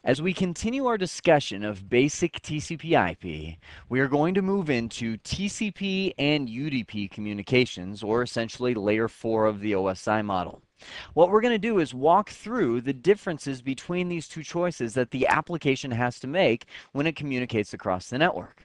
As we continue our discussion of basic TCP/IP, we are going to move into TCP and UDP communications, or essentially layer 4 of the OSI model. What we're going to do is walk through the differences between these two choices that the application has to make when it communicates across the network.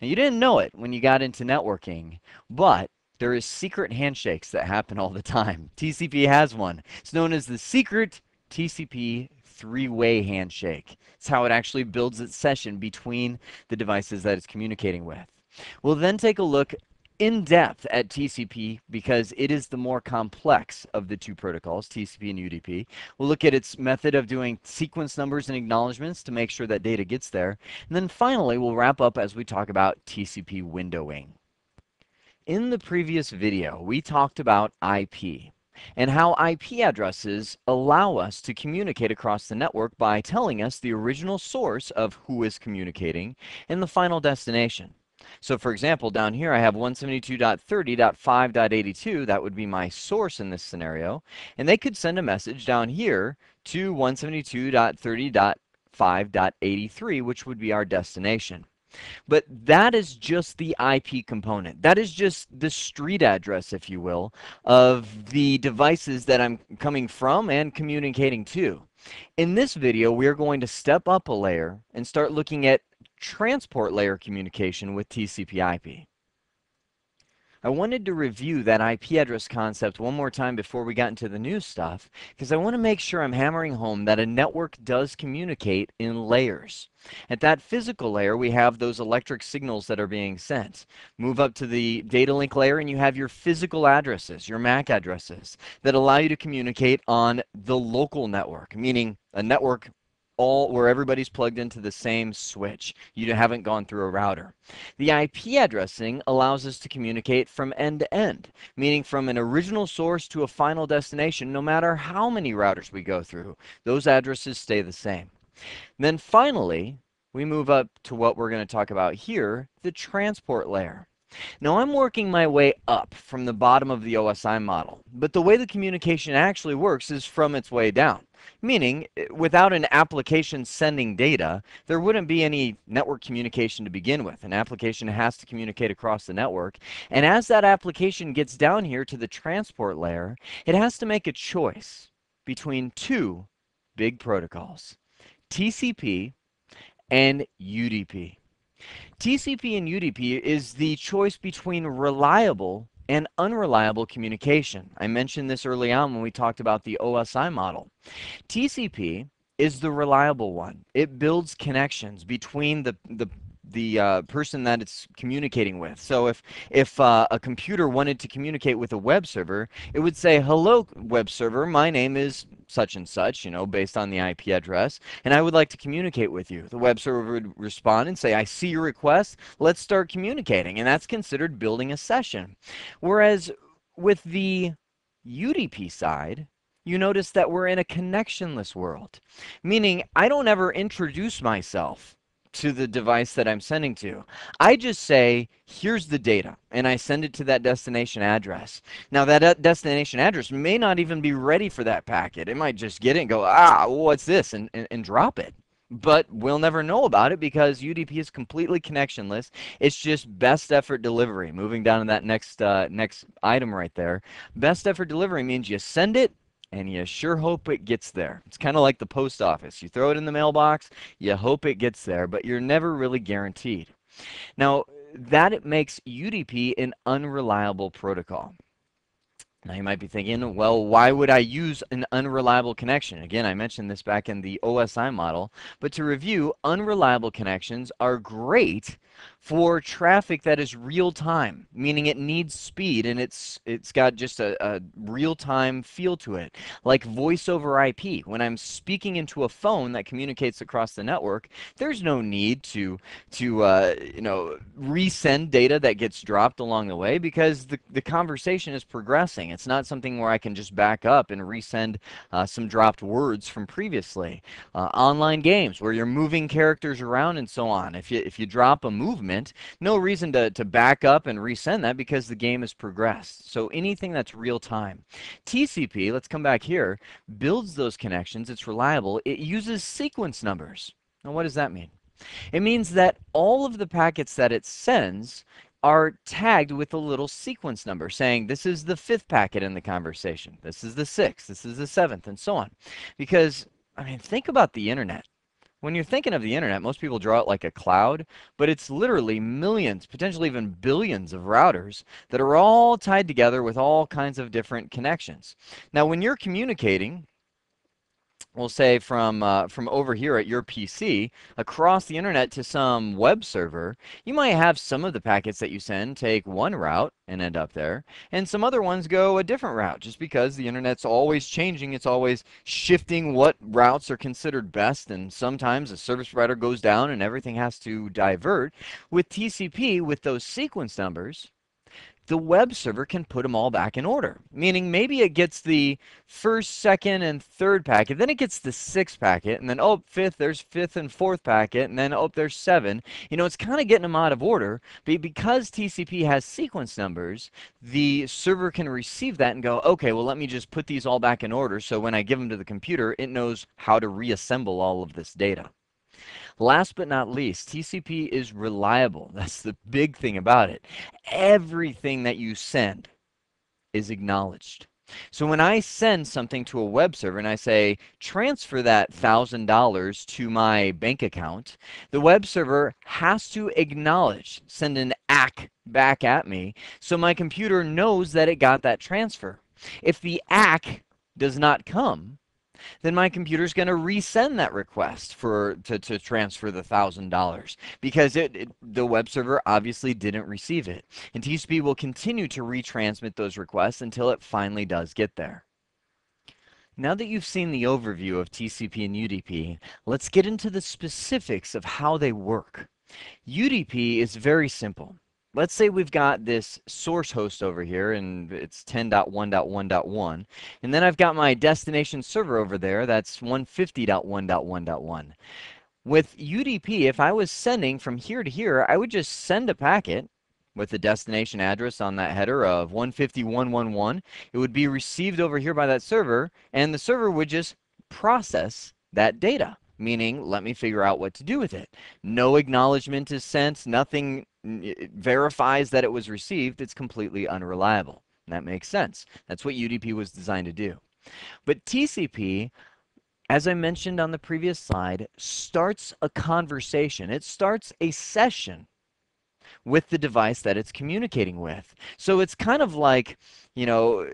Now, you didn't know it when you got into networking, but there is secret handshakes that happen all the time. TCP has one. It's known as the secret TCP three-way handshake. It's how it actually builds its session between the devices that it's communicating with. We'll then take a look in depth at TCP because it is the more complex of the two protocols, TCP and UDP. We'll look at its method of doing sequence numbers and acknowledgments to make sure that data gets there. And then finally, we'll wrap up as we talk about TCP windowing. In the previous video, we talked about IP and how IP addresses allow us to communicate across the network by telling us the original source of who is communicating and the final destination. So for example, down here I have 172.30.5.82. That would be my source in this scenario. And they could send a message down here to 172.30.5.83, which would be our destination. But that is just the IP component. That is just the street address, if you will, of the devices that I'm coming from and communicating to. In this video, we are going to step up a layer and start looking at transport layer communication with TCP/IP. I wanted to review that IP address concept one more time before we got into the new stuff, because I want to make sure I'm hammering home that a network does communicate in layers. At that physical layer, we have those electric signals that are being sent. Move up to the data link layer and you have your physical addresses, your MAC addresses, that allow you to communicate on the local network, meaning a network where everybody's plugged into the same switch. You haven't gone through a router. The IP addressing allows us to communicate from end to end, meaning from an original source to a final destination, no matter how many routers we go through. Those addresses stay the same. And then finally, we move up to what we're going to talk about here, the transport layer. Now I'm working my way up from the bottom of the OSI model, but the way the communication actually works is from its way down. Meaning, without an application sending data, there wouldn't be any network communication to begin with. An application has to communicate across the network, and as that application gets down here to the transport layer, it has to make a choice between two big protocols, TCP and UDP. TCP and UDP is the choice between reliable and unreliable communication. I mentioned this early on when we talked about the OSI model. TCP is the reliable one. It builds connections between the person that it's communicating with. So if a computer wanted to communicate with a web server, it would say, "Hello, web server, my name is such and such," based on the IP address, "and I would like to communicate with you." The web server would respond and say, "I see your request, let's start communicating," and that's considered building a session. Whereas with the UDP side, you notice that we're in a connectionless world, meaning I don't ever introduce myself to the device that I'm sending to. I just say, "Here's the data," and I send it to that destination address. Now that destination address may not even be ready for that packet. It might just get it and go, "What's this?" and drop it. But we'll never know about it because UDP is completely connectionless. It's just best effort delivery. Moving down to that next item right there. Best effort delivery means you send it, and you sure hope it gets there. It's kind of like the post office. You throw it in the mailbox, you hope it gets there, but you're never really guaranteed. Now, that makes UDP an unreliable protocol. Now you might be thinking, well, why would I use an unreliable connection? Again, I mentioned this back in the OSI model, but to review, unreliable connections are great for traffic that is real time, meaning it needs speed and it's got just a real time feel to it, like voice over IP. When I'm speaking into a phone that communicates across the network, there's no need to resend data that gets dropped along the way because the conversation is progressing. It's not something where I can just back up and resend some dropped words from previously. Online games where you're moving characters around and so on. If you drop a move movement, no reason to back up and resend that because the game has progressed. So anything that's real time. TCP, let's come back here, builds those connections. It's reliable. It uses sequence numbers. Now, what does that mean? It means that all of the packets that it sends are tagged with a little sequence number saying this is the 5th packet in the conversation, this is the 6th, this is the 7th, and so on. Because, I mean, think about the internet. When you're thinking of the internet, most people draw it like a cloud, but it's literally millions, potentially even billions of routers that are all tied together with all kinds of different connections. Now, when you're communicating, we'll say from over here at your PC across the internet to some web server, you might have some of the packets that you send take one route and end up there, and some other ones go a different route just because the internet's always changing. It's always shifting what routes are considered best, and sometimes a service provider goes down and everything has to divert. With TCP, with those sequence numbers, the web server can put them all back in order, meaning maybe it gets the 1st, 2nd, and 3rd packet, then it gets the 6th packet, and then, oh, 5th, there's 5th and 4th packet, and then, oh, there's 7. You know, it's kind of getting them out of order, but because TCP has sequence numbers, the server can receive that and go, okay, well, let me just put these all back in order, so when I give them to the computer, it knows how to reassemble all of this data. Last but not least, TCP is reliable. That's the big thing about it. Everything that you send is acknowledged. So when I send something to a web server and I say, transfer that $1,000 to my bank account, the web server has to acknowledge, send an ACK back at me, so my computer knows that it got that transfer. If the ACK does not come, then my computer's going to resend that request to transfer the $1,000 because the web server obviously didn't receive it. And TCP will continue to retransmit those requests until it finally does get there. Now that you've seen the overview of TCP and UDP, let's get into the specifics of how they work. UDP is very simple. Let's say we've got this source host over here, and it's 10.1.1.1, and then I've got my destination server over there, that's 150.1.1.1. With UDP, if I was sending from here to here, I would just send a packet with the destination address on that header of 150.1.1.1. It would be received over here by that server, and the server would just process that data, meaning let me figure out what to do with it. No acknowledgement is sent, nothing verifies that it was received. It's completely unreliable. And that makes sense. That's what UDP was designed to do. But TCP, as I mentioned on the previous slide, starts a conversation. It starts a session with the device that it's communicating with. So it's kind of like, you know,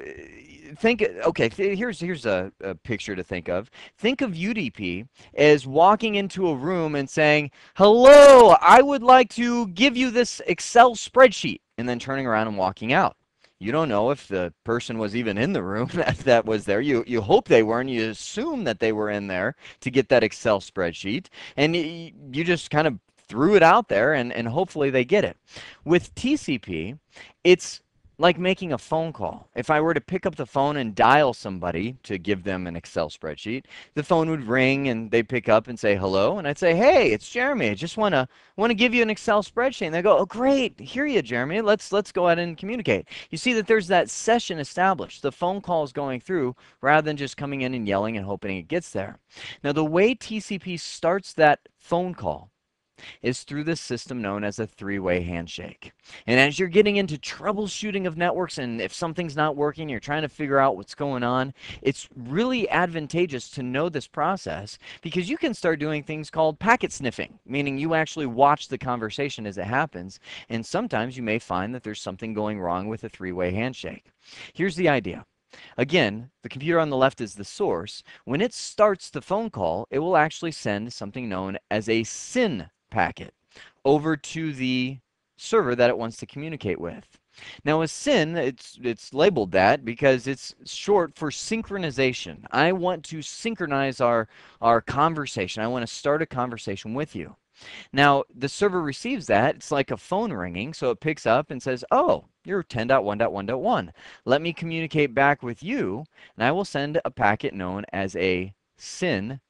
here's a picture to think of. Think of UDP as walking into a room and saying, hello, I would like to give you this Excel spreadsheet, and then turning around and walking out. You don't know if the person was even in the room that was there. You hope they were, and you assume that they were in there to get that Excel spreadsheet, and you just kind of threw it out there, and hopefully they get it. With TCP, it's like making a phone call. If I were to pick up the phone and dial somebody to give them an Excel spreadsheet, the phone would ring and they'd pick up and say hello, and I'd say, hey, it's Jeremy. I just want to give you an Excel spreadsheet. And they go, oh, great, hear you, Jeremy. Let's go ahead and communicate. You see that there's that session established. The phone call is going through rather than just coming in and yelling and hoping it gets there. Now, the way TCP starts that phone call is through this system known as a three-way handshake. And as you're getting into troubleshooting of networks, and if something's not working, you're trying to figure out what's going on, it's really advantageous to know this process because you can start doing things called packet sniffing, meaning you actually watch the conversation as it happens, and sometimes you may find that there's something going wrong with a three-way handshake. Here's the idea. Again, the computer on the left is the source. When it starts the phone call, it will actually send something known as a SYN packet over to the server that it wants to communicate with. Now a SYN, it's labeled that because it's short for synchronization. I want to synchronize our conversation. I want to start a conversation with you. Now the server receives that. It's like a phone ringing, so it picks up and says, oh, you're 10.1.1.1. Let me communicate back with you, and I will send a packet known as a SYN-ACK.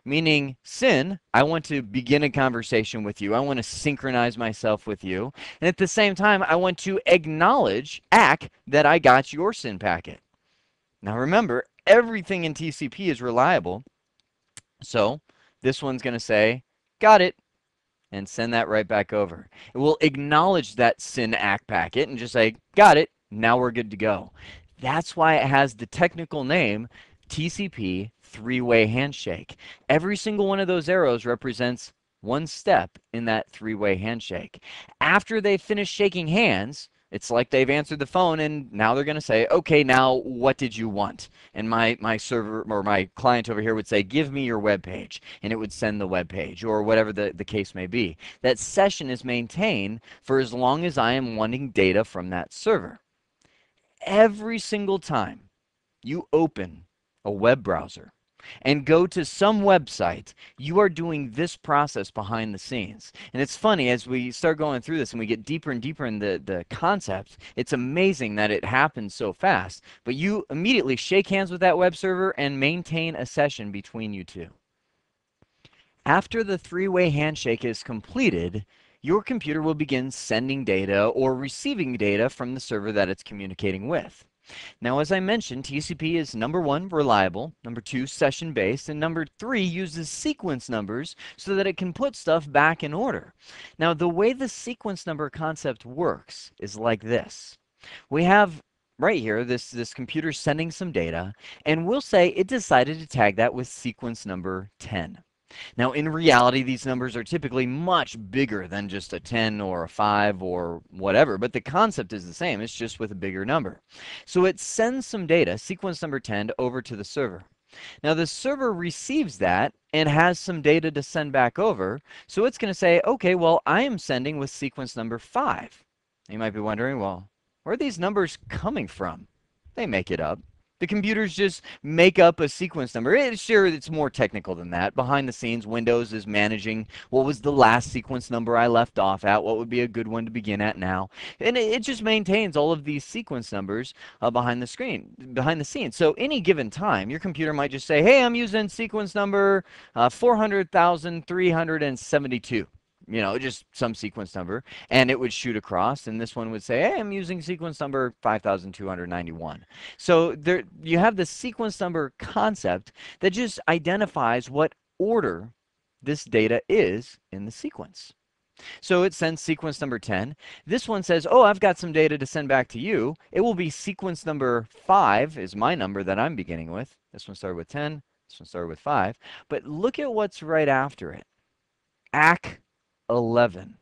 meaning SYN, I want to begin a conversation with you. I want to synchronize myself with you. And at the same time, I want to acknowledge, ACK, that I got your SYN packet. Now remember, everything in TCP is reliable. So this one's going to say, got it, and send that right back over. It will acknowledge that SYN ACK packet and just say, got it, now we're good to go. That's why it has the technical name TCP three-way handshake. Every single one of those arrows represents one step in that three-way handshake. After they finish shaking hands, it's like they've answered the phone and now they're going to say, okay, now what did you want? And my server or my client over here would say, give me your web page, and it would send the web page or whatever the case may be. That session is maintained for as long as I am wanting data from that server. Every single time you open a web browser and go to some website, you are doing this process behind the scenes. And it's funny, as we start going through this and we get deeper and deeper in the concept, it's amazing that it happens so fast. But you immediately shake hands with that web server and maintain a session between you two. After the three-way handshake is completed, your computer will begin sending data or receiving data from the server that it's communicating with. Now, as I mentioned, TCP is number 1, reliable, number 2, session-based, and number 3, uses sequence numbers so that it can put stuff back in order. Now, the way the sequence number concept works is like this. We have right here this computer sending some data, and we'll say it decided to tag that with sequence number 10. Now, in reality, these numbers are typically much bigger than just a 10 or a 5 or whatever, but the concept is the same. It's just with a bigger number. So it sends some data, sequence number 10, over to the server. Now, the server receives that and has some data to send back over. So it's going to say, okay, well, I am sending with sequence number 5. You might be wondering, well, where are these numbers coming from? They make it up. The computers just make up a sequence number. Sure, it's more technical than that. Behind the scenes, Windows is managing what was the last sequence number I left off at, what would be a good one to begin at now. And it just maintains all of these sequence numbers behind the scenes. So any given time, your computer might just say, hey, I'm using sequence number 400,372. You know, just some sequence number, and it would shoot across, and this one would say, hey, I'm using sequence number 5,291. So there you have the sequence number concept that just identifies what order this data is in the sequence. So it sends sequence number 10. This one says, oh, I've got some data to send back to you. It will be sequence number 5 is my number that I'm beginning with. This one started with 10. This one started with 5. But look at what's right after it. ACK 11.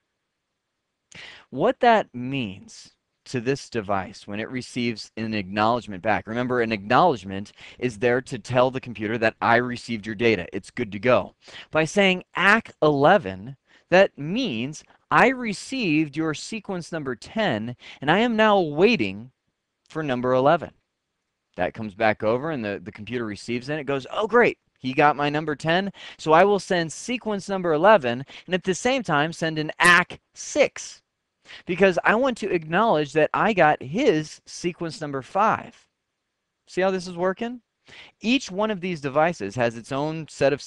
What that means to this device when it receives an acknowledgement back. Remember, an acknowledgement is there to tell the computer that I received your data. It's good to go. By saying ACK 11, that means I received your sequence number 10, and I am now waiting for number 11. That comes back over, and the computer receives it. It goes, oh, great. He got my number 10, so I will send sequence number 11, and at the same time send an ACK 6, because I want to acknowledge that I got his sequence number 5. See how this is working? Each one of these devices has its own set of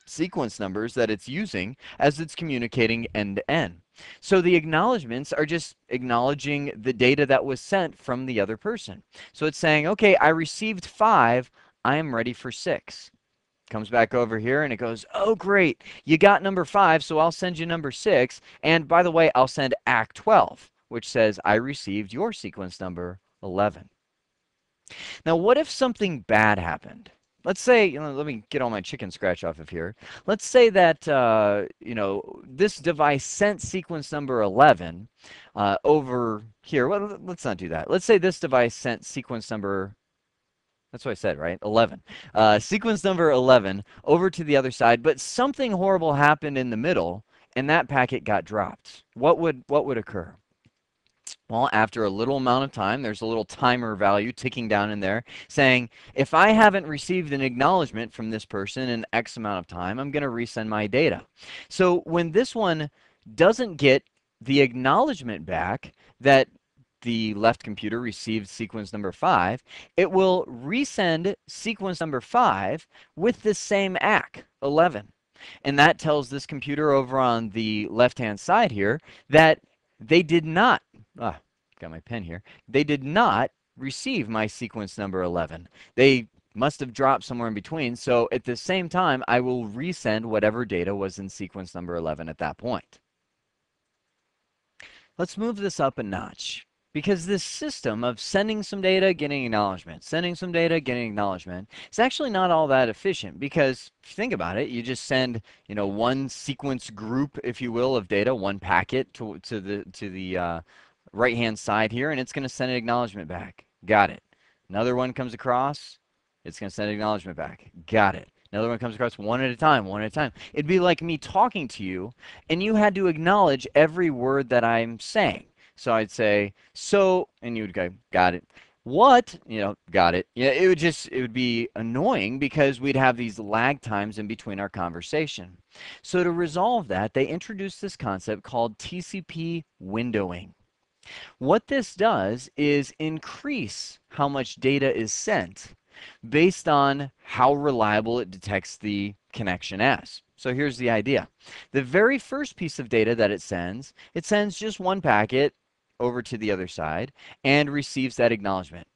sequence numbers that it's using as it's communicating end-to-end. So the acknowledgments are just acknowledging the data that was sent from the other person. So it's saying, okay, I received 5, I am ready for 6. Comes back over here and it goes, oh, great, you got number 5, so I'll send you number 6. And by the way, I'll send ACK 12, which says I received your sequence number 11. Now, what if something bad happened? Let's say, let me get all my chicken scratch off of here. Let's say that, this device sent sequence number 11 over here. Well, let's not do that. Let's say this device sent sequence number, that's what I said, right? 11. Sequence number 11 over to the other side, but something horrible happened in the middle, and that packet got dropped. What would occur? Well, after a little amount of time, there's a little timer value ticking down in there saying, if I haven't received an acknowledgement from this person in X amount of time, I'm going to resend my data. So when this one doesn't get the acknowledgement back that the left computer received sequence number 5, it will resend sequence number 5 with the same ACK 11. And that tells this computer over on the left-hand side here that they did not, got my pen here, they did not receive my sequence number 11. They must have dropped somewhere in between. So at the same time, I will resend whatever data was in sequence number 11 at that point. Let's move this up a notch. Because this system of sending some data, getting acknowledgement, sending some data, getting acknowledgement, is actually not all that efficient. Because if you think about it, you just send, one sequence group, if you will, of data, one packet to the right-hand side here, and it's going to send an acknowledgement back. Got it. Another one comes across, it's going to send an acknowledgement back. Got it. Another one comes across one at a time, one at a time. It'd be like me talking to you, and you had to acknowledge every word that I'm saying. So I'd say, so, and you would go, got it. What? Got it. Yeah, it would be annoying because we'd have these lag times in between our conversation. So to resolve that, they introduced this concept called TCP windowing. What this does is increase how much data is sent based on how reliable it detects the connection as. So here's the idea. The very first piece of data that it sends just one packet over to the other side and receives that acknowledgement.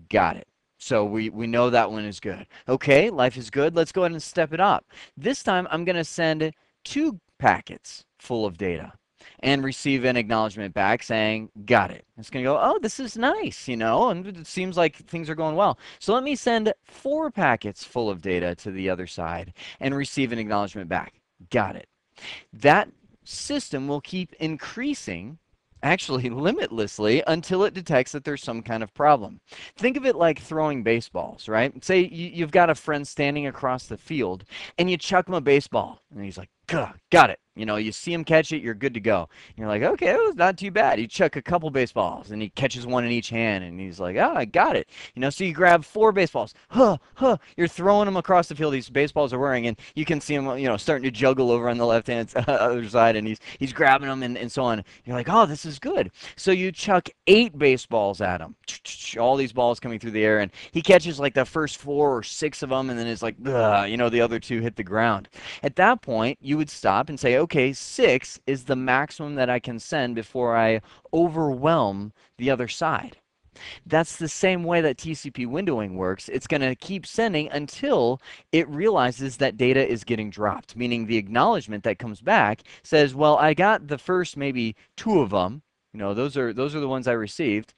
Got it. So we know that one is good. Okay, life is good. Let's go ahead and step it up. This time I'm going to send 2 packets full of data and receive an acknowledgement back saying, got it. It's going to go, oh, this is nice, and it seems like things are going well. So let me send 4 packets full of data to the other side and receive an acknowledgement back. Got it. That system will keep increasing, actually limitlessly, until it detects that there's some kind of problem. Think of it like throwing baseballs, right? Say you've got a friend standing across the field and you chuck him a baseball and he's like, got it. You see him catch it, you're good to go. And you're like, okay, it was not too bad. You chuck a couple baseballs and he catches one in each hand and he's like, oh, I got it. So you grab 4 baseballs. You're throwing them across the field. These baseballs are whirring and you can see him, starting to juggle over on the left-hand other side, and he's grabbing them and so on. You're like, oh, this is good. So you chuck 8 baseballs at him. All these balls coming through the air, and he catches like the first 4 or 6 of them, and then it's like, the other 2 hit the ground. At that point, you would stop and say, okay, 6 is the maximum that I can send before I overwhelm the other side. That's the same way that TCP windowing works. It's going to keep sending until it realizes that data is getting dropped, meaning the acknowledgement that comes back says, well, I got the first maybe 2 of them. Those are the ones I received.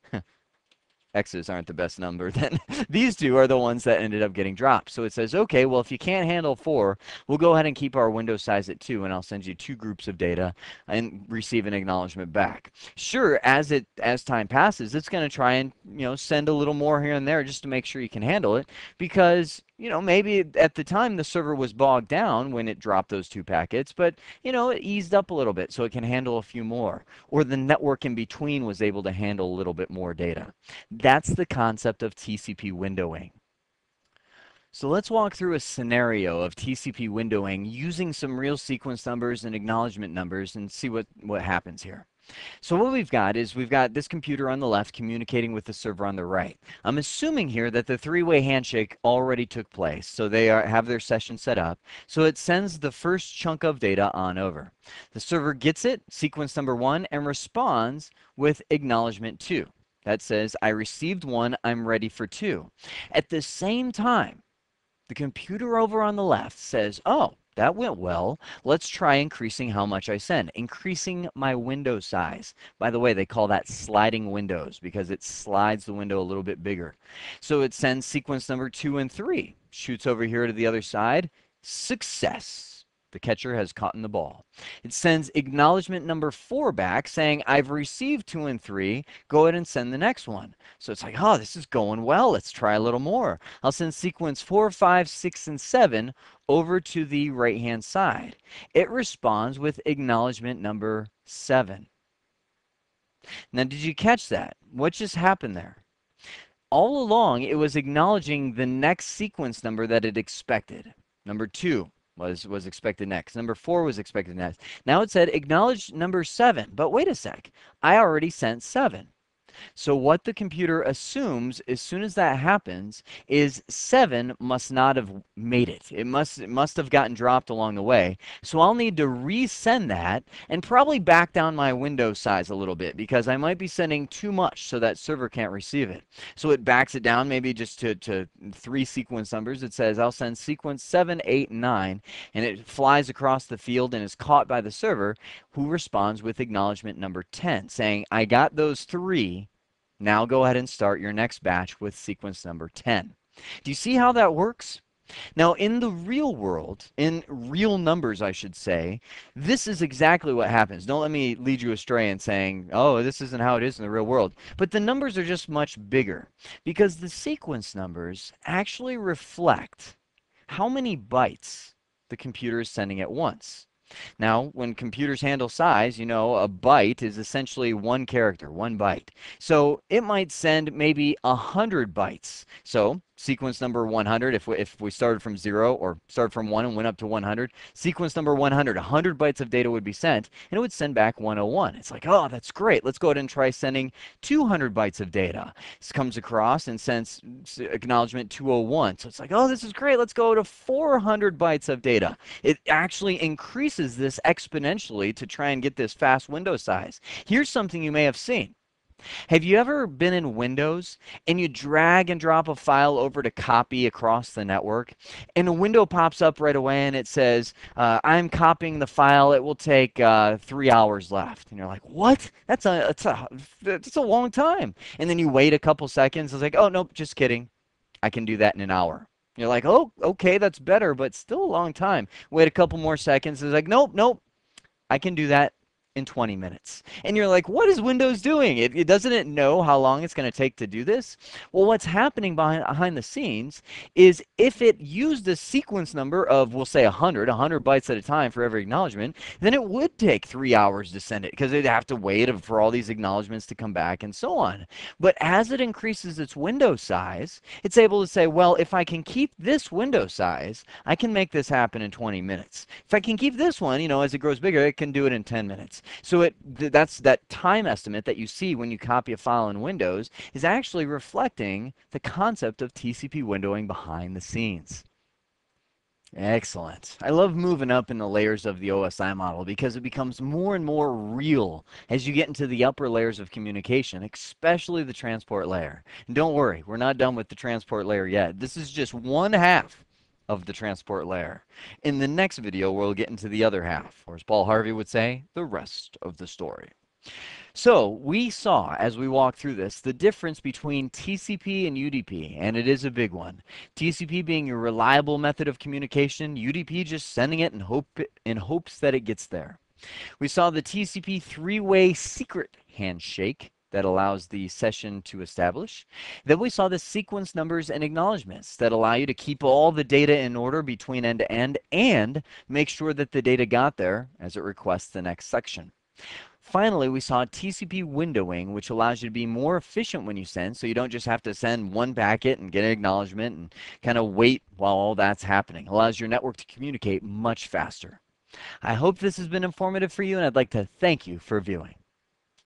X's aren't the best number, then these 2 are the ones that ended up getting dropped. So it says, okay, well, if you can't handle 4, we'll go ahead and keep our window size at 2, and I'll send you 2 groups of data and receive an acknowledgement back. Sure, as time passes, it's going to try and send a little more here and there just to make sure you can handle it, because maybe at the time the server was bogged down when it dropped those 2 packets, but it eased up a little bit so it can handle a few more, or the network in between was able to handle a little bit more data. That's the concept of TCP windowing. So let's walk through a scenario of TCP windowing using some real sequence numbers and acknowledgement numbers and see what happens here. So what we've got this computer on the left communicating with the server on the right. I'm assuming here that the 3-way handshake already took place, so they have their session set up. So it sends the first chunk of data on over. The server gets it, sequence number 1, and responds with acknowledgement 2. That says, I received 1, I'm ready for 2. At the same time, the computer over on the left says, oh, that went well. Let's try increasing how much I send, increasing my window size. By the way, they call that sliding windows because it slides the window a little bit bigger. So it sends sequence number 2 and 3, shoots over here to the other side. Success. The catcher has caught in the ball. It sends acknowledgement number 4 back saying, I've received 2 and 3. Go ahead and send the next one. So it's like, oh, this is going well. Let's try a little more. I'll send sequence 4, 5, 6, and 7 over to the right-hand side. It responds with acknowledgement number 7. Now, did you catch that? What just happened there? All along, it was acknowledging the next sequence number that it expected. Number 2. Was expected next. Number 4 was expected next. Now it said acknowledge number 7. But wait a sec. I already sent 7. So what the computer assumes as soon as that happens is 7 must not have made it. It must have gotten dropped along the way. So I'll need to resend that and probably back down my window size a little bit because I might be sending too much so that server can't receive it. So it backs it down maybe just to 3 sequence numbers. It says I'll send sequence 7, 8, 9, and it flies across the field and is caught by the server, who responds with acknowledgement number 10 saying, I got those 3. Now go ahead and start your next batch with sequence number 10. Do you see how that works? Now, in the real world, in real numbers, I should say, this is exactly what happens. Don't let me lead you astray in saying, oh, this isn't how it is in the real world. But the numbers are just much bigger because the sequence numbers actually reflect how many bytes the computer is sending at once. Now, when computers handle size, you know, a byte is essentially one character, 1 byte. So it might send maybe 100 bytes. So sequence number 100, if we started from 0 or started from 1 and went up to 100, sequence number 100, 100 bytes of data would be sent, and it would send back 101. It's like, oh, that's great. Let's go ahead and try sending 200 bytes of data. This comes across and sends acknowledgement 201. So it's like, oh, this is great. Let's go to 400 bytes of data. It actually increases this exponentially to try and get this fast window size. Here's something you may have seen. Have you ever been in Windows and you drag and drop a file over to copy across the network, and a window pops up right away and it says, I'm copying the file, it will take 3 hours left. And you're like, what? That's a long time. And then you wait a couple seconds, it's like, oh, nope, just kidding. I can do that in an hour. You're like, oh, okay, that's better, but still a long time. Wait a couple more seconds, it's like, nope, nope, I can do that in 20 minutes. And you're like, what is Windows doing? Doesn't it know how long it's going to take to do this? Well, what's happening behind the scenes is if it used a sequence number of, we'll say 100 bytes at a time for every acknowledgement, then it would take 3 hours to send it because it'd have to wait for all these acknowledgements to come back and so on. But as it increases its window size, it's able to say, well, if I can keep this window size, I can make this happen in 20 minutes. If I can keep this one, you know, as it grows bigger, it can do it in 10 minutes. So that's that time estimate that you see when you copy a file in Windows is actually reflecting the concept of TCP windowing behind the scenes. Excellent. I love moving up in the layers of the OSI model because it becomes more and more real as you get into the upper layers of communication, especially the transport layer. And don't worry, we're not done with the transport layer yet. This is just one half of the transport layer. In the next video, we'll get into the other half, or as Paul Harvey would say, the rest of the story. So we saw, as we walked through this, the difference between TCP and UDP, and it is a big one. TCP being a reliable method of communication, UDP just sending it in hopes that it gets there. We saw the TCP three-way secret handshake that allows the session to establish. Then we saw the sequence numbers and acknowledgements that allow you to keep all the data in order between end to end and make sure that the data got there as it requests the next section. Finally, we saw TCP windowing, which allows you to be more efficient when you send, so you don't just have to send one packet and get an acknowledgement and kind of wait while all that's happening. It allows your network to communicate much faster. I hope this has been informative for you, and I'd like to thank you for viewing.